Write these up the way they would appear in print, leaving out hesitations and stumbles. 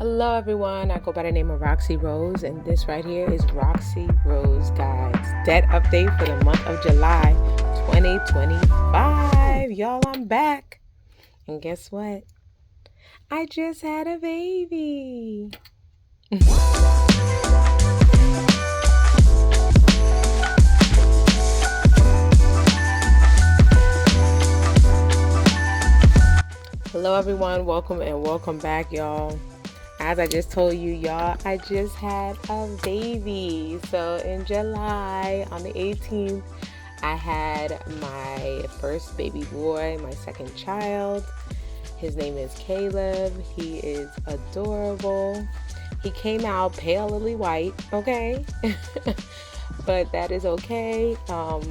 Hello everyone, I go by the name of Roxy Rose, and this right here is Roxy Rose Guides debt update for the month of July 2025. Y'all, I'm back. And guess what? I just had a baby. Hello everyone, welcome back, y'all. As I just told you, y'all, I just had a baby. So in July, on the 18th, I had my first baby boy, my second child. His name is Caleb. He is adorable. He came out palely white, okay? But that is okay. I'm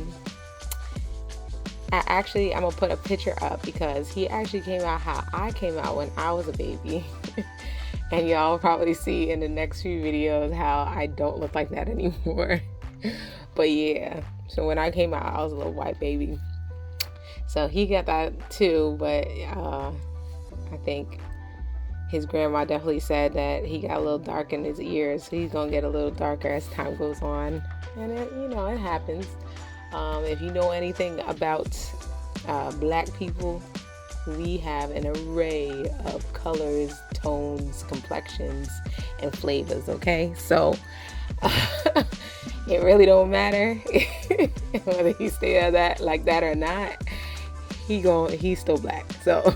gonna put a picture up because he actually came out how I came out when I was a baby. And y'all will probably see in the next few videos how I don't look like that anymore. But yeah, so when I came out, I was a little white baby. So he got that too, but I think his grandma definitely said that he got a little dark in his ears. So he's gonna get a little darker as time goes on. And it happens. If you know anything about black people, we have an array of colors, tones, complexions, and flavors, okay? So it really don't matter whether he stay like that or not. He's still black. So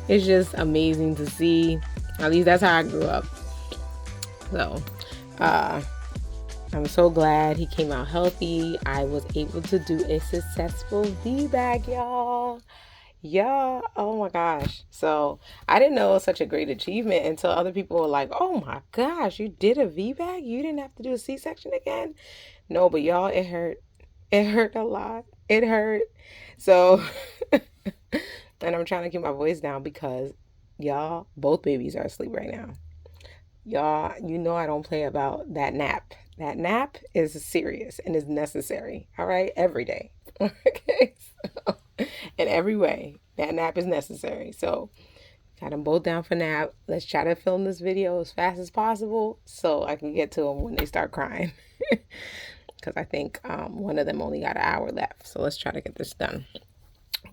it's just amazing to see. At least that's how I grew up. So I'm so glad he came out healthy. I was able to do a successful VBAC, y'all. Yeah, oh my gosh. So I didn't know it was such a great achievement until other people were like, oh my gosh, you did a VBAC? You didn't have to do a C-section again? No, but y'all, it hurt. It hurt a lot. It hurt. So, and I'm trying to keep my voice down because y'all, both babies are asleep right now. Y'all, I don't play about that nap. That nap is serious and is necessary. All right, every day. Okay, so in every way, that nap is necessary. So got them both down for nap. Let's try to film this video as fast as possible so I can get to them when they start crying. Because I think one of them only got an hour left. So let's try to get this done.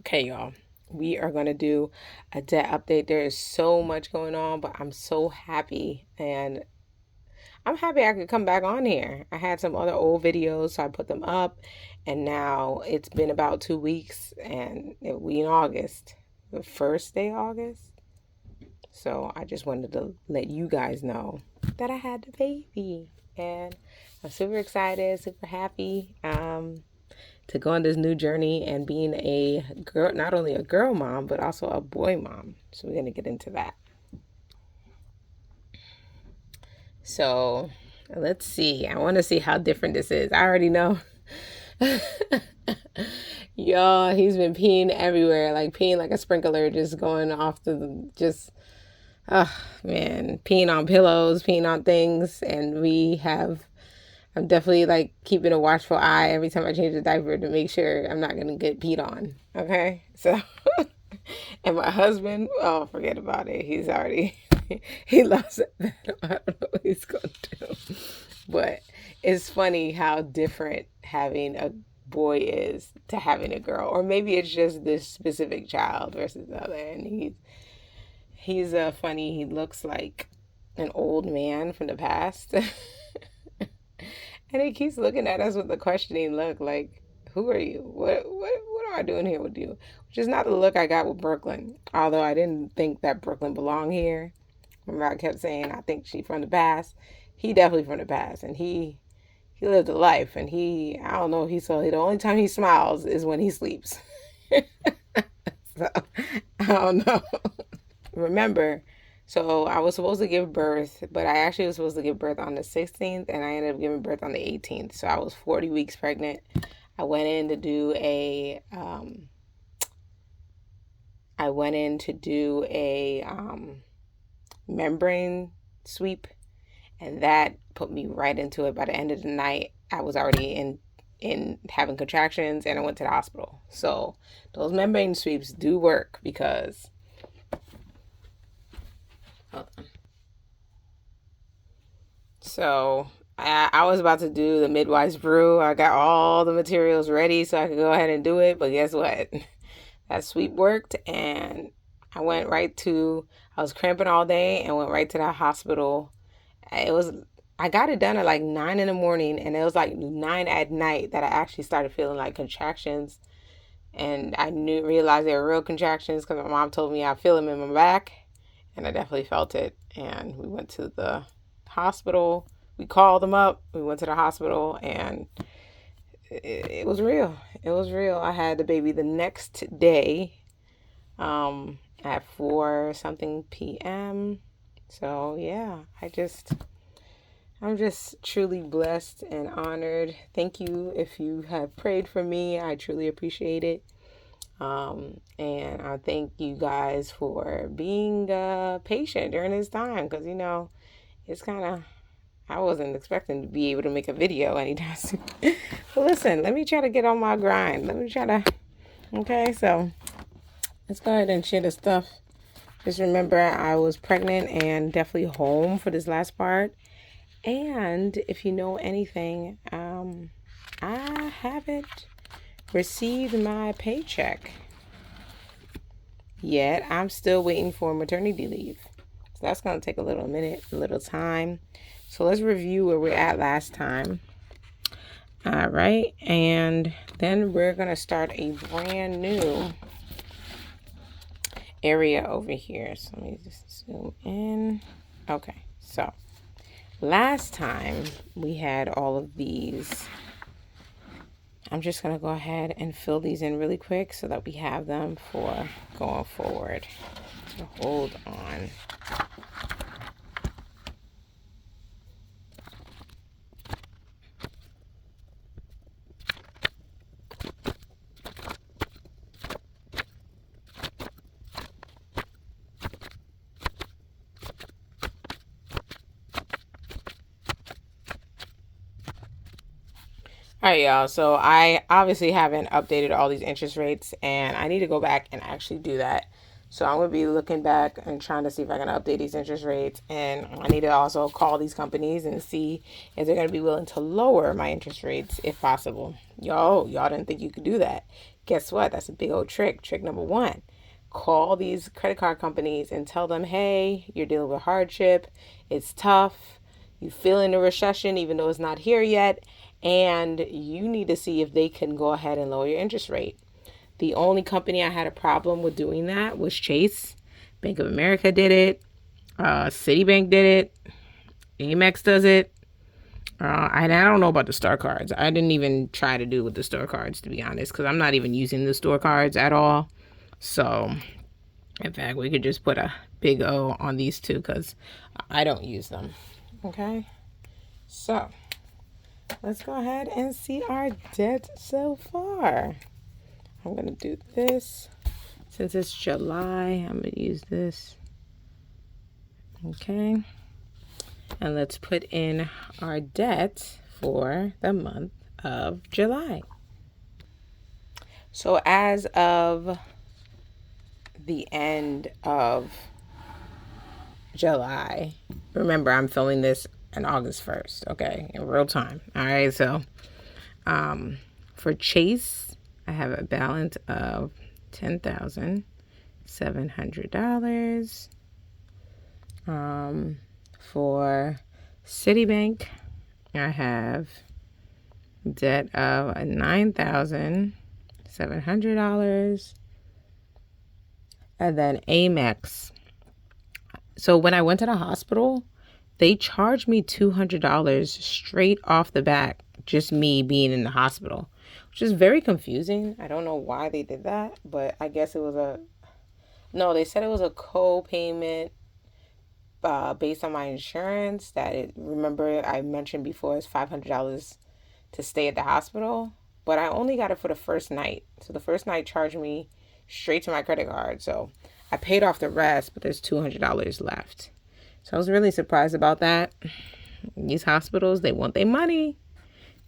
Okay, y'all. We are going to do a debt update. There is so much going on, but I'm so happy. And I'm happy I could come back on here. I had some other old videos, so I put them up. And now it's been about 2 weeks, and we in August, the first day of August. So I just wanted to let you guys know that I had the baby. And I'm super excited, super happy to go on this new journey and being a girl, not only a girl mom, but also a boy mom. So we're going to get into that. So let's see. I want to see how different this is. I already know. Y'all, he's been peeing everywhere, like peeing like a sprinkler, just going off peeing on pillows, peeing on things. And I'm definitely like keeping a watchful eye every time I change the diaper to make sure I'm not going to get peed on. Okay. So, and my husband, oh, forget about it. He's already, he loves it. I don't know what he's going to do. But it's funny how different having a boy is to having a girl. Or maybe it's just this specific child versus the other. And he's funny. He looks like an old man from the past. And he keeps looking at us with a questioning look like, who are you? What am I doing here with you? Which is not the look I got with Brooklyn. Although I didn't think that Brooklyn belonged here. Remember I kept saying I think she's from the past. He definitely from the past. And he lived a life. And I don't know if the only time he smiles is when he sleeps. So, I don't know. Remember, so I was supposed to give birth, but I actually was supposed to give birth on the 16th, and I ended up giving birth on the 18th. So I was 40 weeks pregnant. I went in to do a membrane sweep, and that put me right into it. By the end of the night, I was already in having contractions, and I went to the hospital. So those membrane sweeps do work because So I was about to do the midwife's brew. I got all the materials ready so I could go ahead and do it. But guess what? That sweep worked, and I went right to, I was cramping all day and went right to the hospital. It was, I got it done at like 9 in the morning, and it was like 9 at night that I actually started feeling like contractions. And I realized they were real contractions because my mom told me I feel them in my back, and I definitely felt it. And we went to the hospital. We called them up. We went to the hospital, and it was real. It was real. I had the baby the next day, at 4 something p.m. So yeah, I'm just truly blessed and honored. Thank you if you have prayed for me. I truly appreciate it. And I thank you guys for being patient during this time, because it's kind of, I wasn't expecting to be able to make a video anytime soon. But listen, let me try to get on my grind. Okay, so let's go ahead and share the stuff. Just remember, I was pregnant and definitely home for this last part. And if you know anything, I haven't received my paycheck yet. I'm still waiting for maternity leave. So that's going to take a little time. So let's review where we're at last time. All right. And then we're going to start a brand new area over here. So let me just zoom in. Okay. So last time we had all of these. I'm just going to go ahead and fill these in really quick so that we have them for going forward. So hold on. All right, y'all. So I obviously haven't updated all these interest rates, and I need to go back and actually do that. So I'm going to be looking back and trying to see if I can update these interest rates. And I need to also call these companies and see if they're going to be willing to lower my interest rates if possible. Y'all didn't think you could do that. Guess what? That's a big old trick. Trick number 1. Call these credit card companies and tell them, hey, you're dealing with hardship. It's tough. You feel in a recession even though it's not here yet. And you need to see if they can go ahead and lower your interest rate. The only company I had a problem with doing that was Chase. Bank of America did it. Citibank did it. Amex does it. I don't know about the Star cards. I didn't even try to do with the Star cards, to be honest, because I'm not even using the Store cards at all. So, in fact, we could just put a big O on these two because I don't use them. Okay? So, let's go ahead and see our debt so far. I'm going to do this. Since it's July, I'm going to use this. Okay. And let's put in our debt for the month of July. So as of the end of July, remember I'm filming this on August 1st, okay, in real time. All right, so for Chase, I have a balance of $10,700. For Citibank, I have debt of $9,700. And then Amex. So when I went to the hospital, they charged me $200 straight off the bat, just me being in the hospital, which is very confusing. I don't know why they did that, but I guess it was they said it was a co-payment based on my insurance remember I mentioned before, it's $500 to stay at the hospital, but I only got it for the first night. So the first night charged me straight to my credit card. So I paid off the rest, but there's $200 left. So I was really surprised about that. These hospitals, they want their money.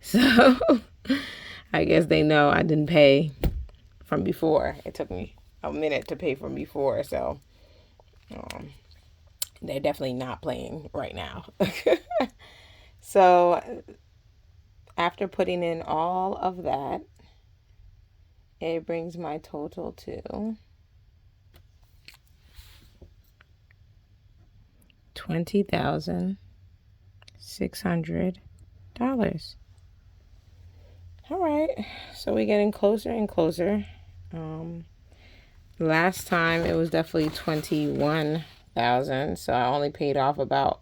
So I guess they know I didn't pay from before. It took me a minute to pay from before. So they're definitely not playing right now. So after putting in all of that, it brings my total to $20,600. All right, so we're getting closer and closer. Last time it was definitely 21,000, so I only paid off about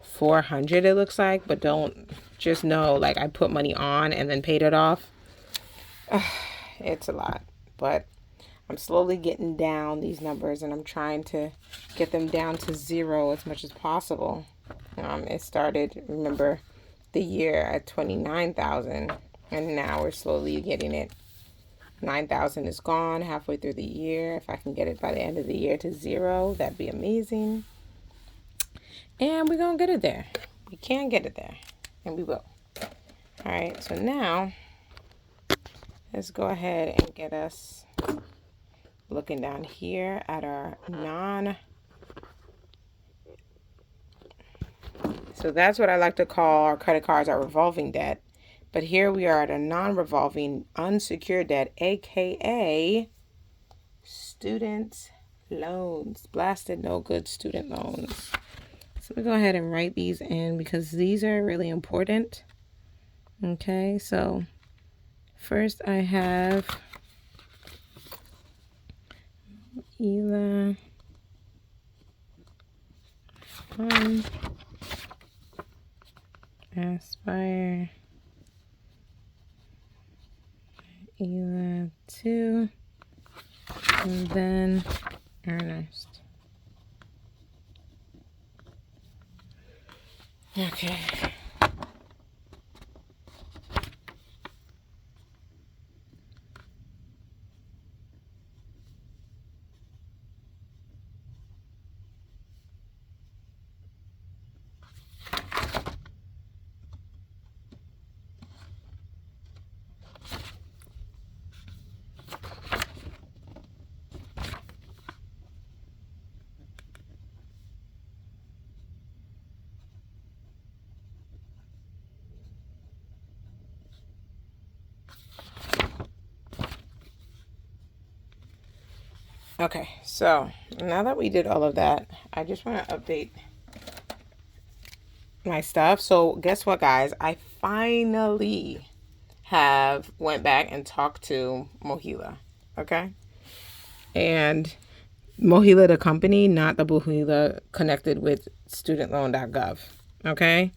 400, it looks like. But don't, just know, like, I put money on and then paid it off. It's a lot, but I'm slowly getting down these numbers, and I'm trying to get them down to zero as much as possible. It started, remember, the year at 29,000, and now we're slowly getting it. 9,000 is gone halfway through the year. If I can get it by the end of the year to zero, that'd be amazing. And we're gonna get it there. We can get it there, and we will. All right, so now let's go ahead and get us looking down here at our so that's what I like to call our credit cards, our revolving debt. But here we are at a non-revolving unsecured debt, aka student loans. Blasted no good student loans. So we go ahead and write these in because these are really important. Okay, so first I have ELA Aspire, ELA 2, and then Earnest. Okay. Okay, so now that we did all of that, I just want to update my stuff. So guess what, guys? I finally have went back and talked to Mohila, okay? And Mohila, the company, not the Mohila connected with studentloan.gov, okay?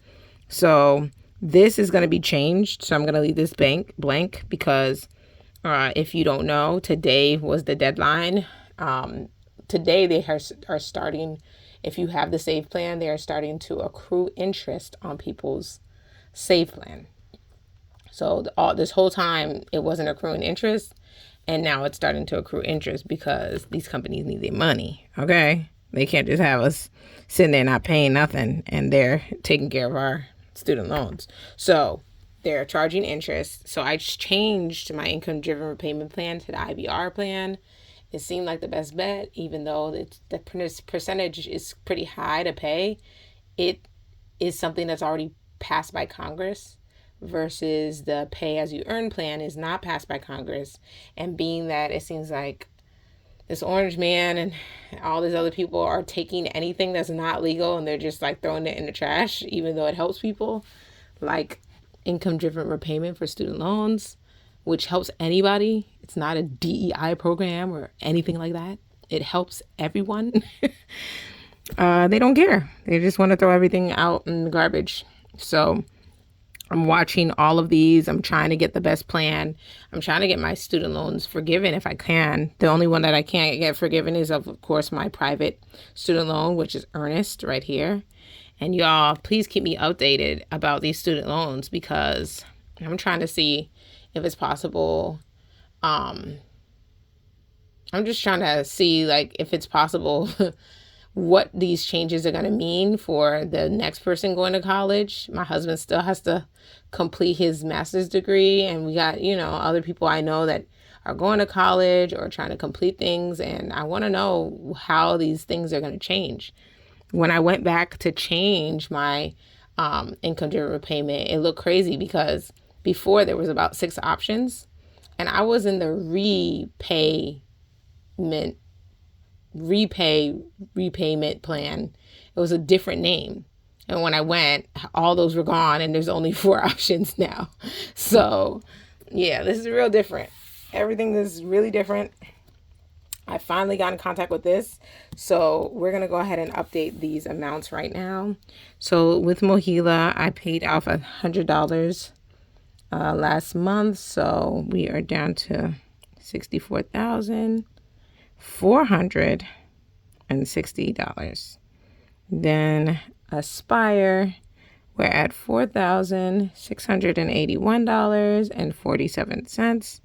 So this is going to be changed. So I'm going to leave this blank because if you don't know, today was the deadline. Today they are starting, if you have the save plan, they are starting to accrue interest on people's save plan. So this whole time it wasn't accruing interest, and now it's starting to accrue interest because these companies need their money, okay? They can't just have us sitting there not paying nothing and they're taking care of our student loans. So they're charging interest. So I changed my income-driven repayment plan to the IBR plan. It seemed like the best bet, even though the percentage is pretty high to pay. It is something that's already passed by Congress versus the pay-as-you-earn plan is not passed by Congress. And being that it seems like this orange man and all these other people are taking anything that's not legal and they're just like throwing it in the trash, even though it helps people, like income-driven repayment for student loans, which helps anybody. It's not a DEI program or anything like that. It helps everyone. They don't care. They just want to throw everything out in the garbage. So I'm watching all of these. I'm trying to get the best plan. I'm trying to get my student loans forgiven if I can. The only one that I can't get forgiven is, of course, my private student loan, which is Earnest right here. And y'all, please keep me updated about these student loans because I'm trying to see if it's possible. I'm just trying to see, like, if it's possible what these changes are going to mean for the next person going to college. My husband still has to complete his master's degree, and we got, other people I know that are going to college or trying to complete things, and I want to know how these things are going to change. When I went back to change my income driven repayment. It looked crazy because before there was about 6 options, and I was in the repayment plan. It was a different name. And when I went, all those were gone and there's only 4 options now. So yeah, this is real different. Everything is really different. I finally got in contact with this. So we're going to go ahead and update these amounts right now. So with Mohila, I paid off $100 last month. So we are down to $64,460. Then Aspire, we're at $4,681.47.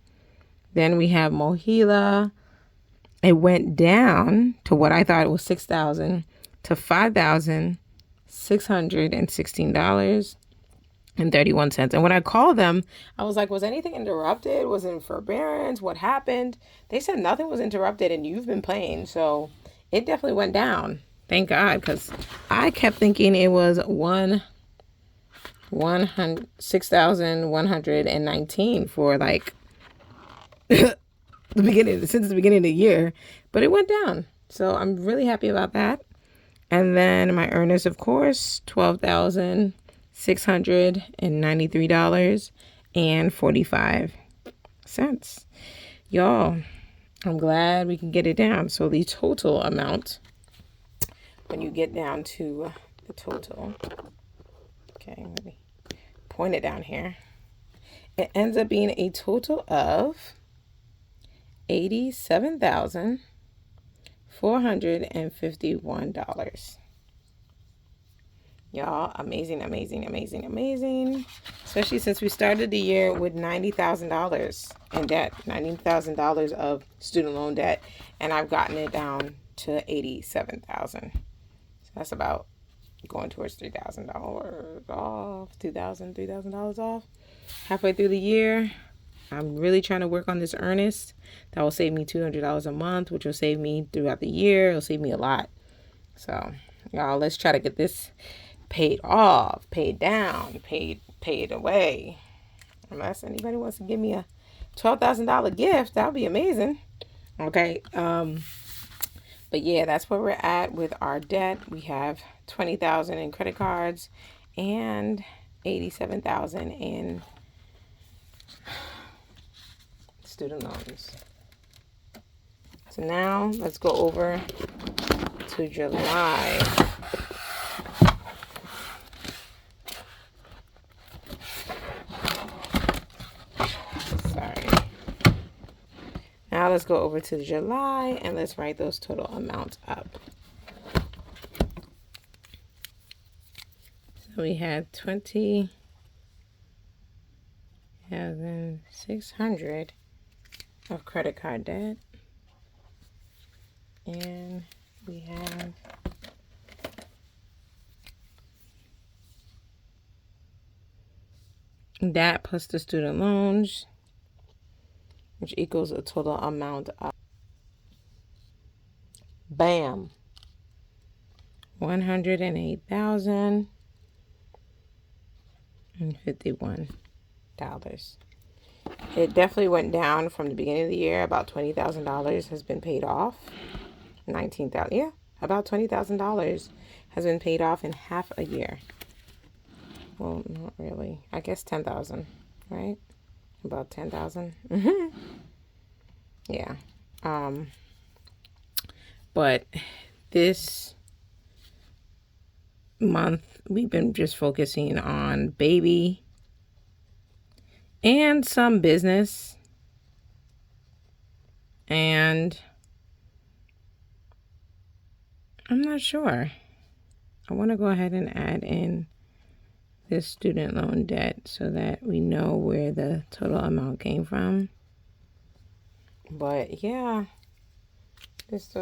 Then we have Mohila. It went down to what I thought it was $6,000 to $5,616.31. And when I called them, I was like, was anything interrupted? Was it forbearance? What happened? They said nothing was interrupted and you've been paying. So it definitely went down. Thank God, because I kept thinking it was 6,119 for like since the beginning of the year, but it went down. So I'm really happy about that. And then my earnest, of course, $12,693.45. Y'all, I'm glad we can get it down. So the total amount, when you get down to the total, okay, let me point it down here. It ends up being a total of $87,451. Y'all, amazing, amazing, amazing, amazing. Especially since we started the year with $90,000 in debt, $90,000 of student loan debt, and I've gotten it down to $87,000. So that's about going towards $3,000 off, $3,000 off. Halfway through the year, I'm really trying to work on this earnest. That will save me $200 a month, which will save me throughout the year. It'll save me a lot. So, y'all, let's try to get this paid off, paid down, paid away. Unless anybody wants to give me a $12,000 gift, that would be amazing. Okay. But yeah, that's where we're at with our debt. We have $20,000 in credit cards and $87,000 in student loans. So now let's go over to July. Sorry. Now let's go over to July and let's write those total amounts up. So we had $20,600 of credit card debt. And we have that plus the student loans, which equals a total amount of, bam, $108,051. It definitely went down from the beginning of the year. About $20,000 has been paid off. 19,000, yeah, about $20,000 has been paid off in half a year. Well, not really. I guess 10,000, right? About 10,000. Yeah. But this month we've been just focusing on baby and some business, and I'm not sure. I want to go ahead and add in this student loan debt so that we know where the total amount came from. But yeah, this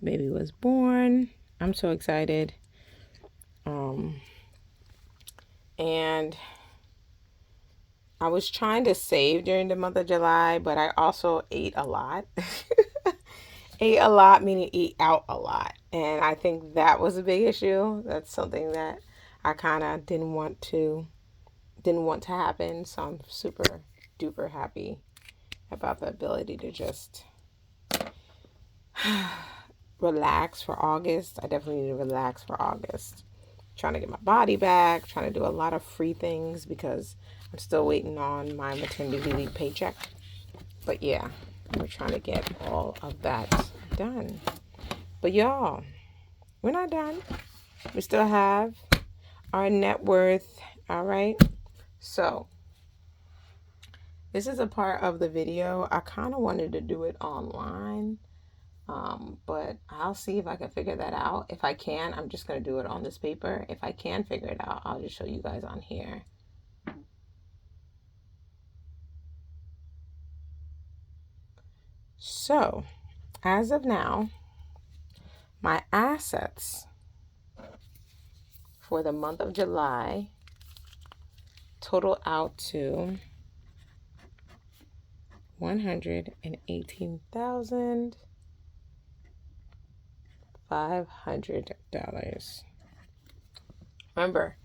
baby was born. I'm so excited. And I was trying to save during the month of July, but I also ate a lot. ate a lot, meaning eat out a lot. And I think that was a big issue. That's something that I kind of didn't want to happen. So I'm super duper happy about the ability to just relax for August. I definitely need to relax for August. Trying to get my body back, trying to do a lot of free things because I'm still waiting on my maternity leave paycheck. But yeah, we're trying to get all of that done. But y'all, we're not done. We still have our net worth. All right. So this is a part of the video. I kind of wanted to do it online. But I'll see if I can figure that out. If I can, I'm just going to do it on this paper. If I can figure it out, I'll just show you guys on here. So, as of now, my assets for the month of July total out to $118,500. Remember,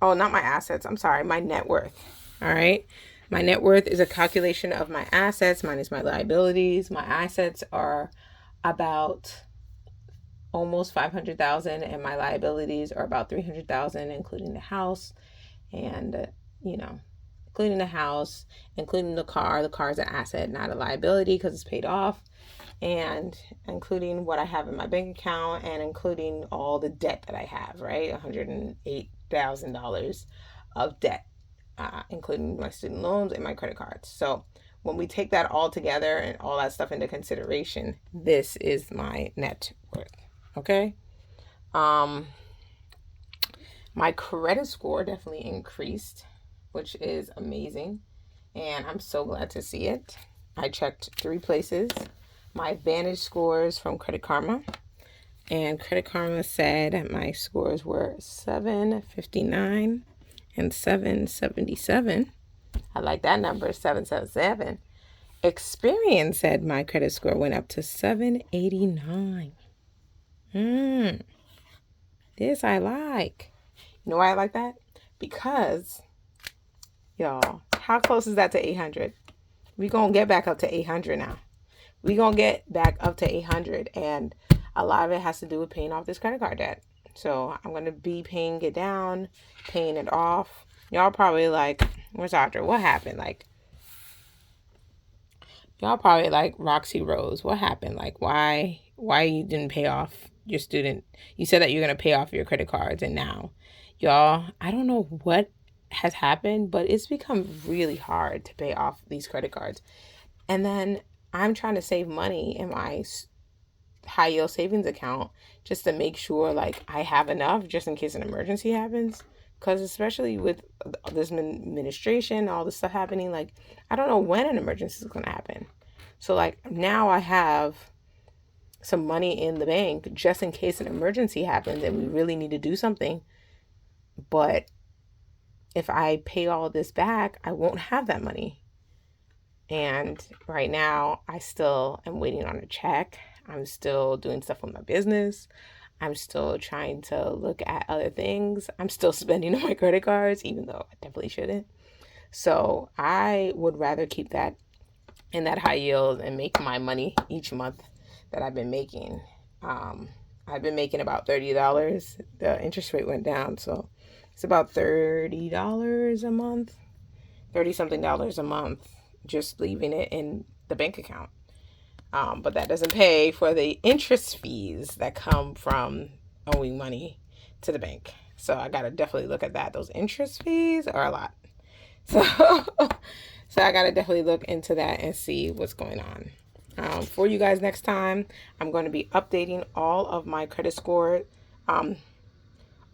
oh, not my assets. I'm sorry, my net worth. All right. My net worth is a calculation of my assets minus my liabilities. My assets are about almost 500,000 and my liabilities are about 300,000, including the house and, including the house, including the car. The car is an asset, not a liability because it's paid off, and including what I have in my bank account and including all the debt that I have, right? $108,000 of debt, including my student loans and my credit cards. So when we take that all together and all that stuff into consideration, this is my net worth. Okay. My credit score definitely increased, which is amazing. And I'm so glad to see it. I checked 3 places. My Vantage scores from Credit Karma. And Credit Karma said my scores were 759 and 777. I like that number, 777. Experian said my credit score went up to 789. This I like. You know why I like that? Because, y'all, how close is that to 800? We gonna get back up to 800 now. We gonna get back up to 800, and a lot of it has to do with paying off this credit card debt. So I'm gonna be paying it down, paying it off. Y'all probably like, where's Audra? What happened? Like, y'all probably like, Roxy Rose, what happened? Like, why you didn't pay off your student? You said that you're gonna pay off your credit cards, and now, y'all, I don't know what has happened, but it's become really hard to pay off these credit cards. And then I'm trying to save money in my high yield savings account just to make sure like I have enough just in case an emergency happens. Because especially with this administration, all this stuff happening, like I don't know when an emergency is going to happen. So like now I have some money in the bank just in case an emergency happens and we really need to do something. But if I pay all this back, I won't have that money. And right now, I still am waiting on a check. I'm still doing stuff with my business. I'm still trying to look at other things. I'm still spending on my credit cards, even though I definitely shouldn't. So I would rather keep that in that high yield and make my money each month that I've been making. I've been making about $30. The interest rate went down, so it's about $30 a month, 30 something dollars a month, just leaving it in the bank account. But that doesn't pay for the interest fees that come from owing money to the bank. So I got to definitely look at that. Those interest fees are a lot. So, so I got to definitely look into that and see what's going on. For you guys next time, I'm going to be updating all of my credit score, all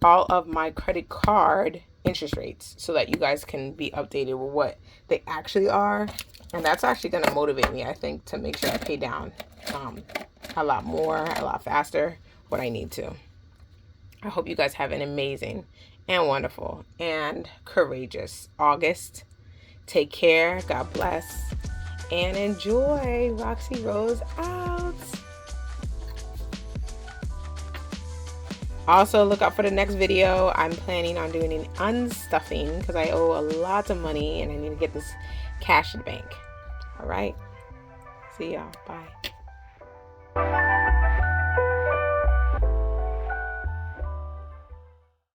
of my credit card interest rates so that you guys can be updated with what they actually are. And that's actually going to motivate me, I think, to make sure I pay down a lot more, a lot faster, what I need to. I hope you guys have an amazing and wonderful and courageous August. Take care. God bless. and enjoy. Roxy Rose out. Also, look out for the next video. I'm planning on doing an unstuffing because I owe a lot of money and I need to get this cash in the bank. All right. See y'all. Bye.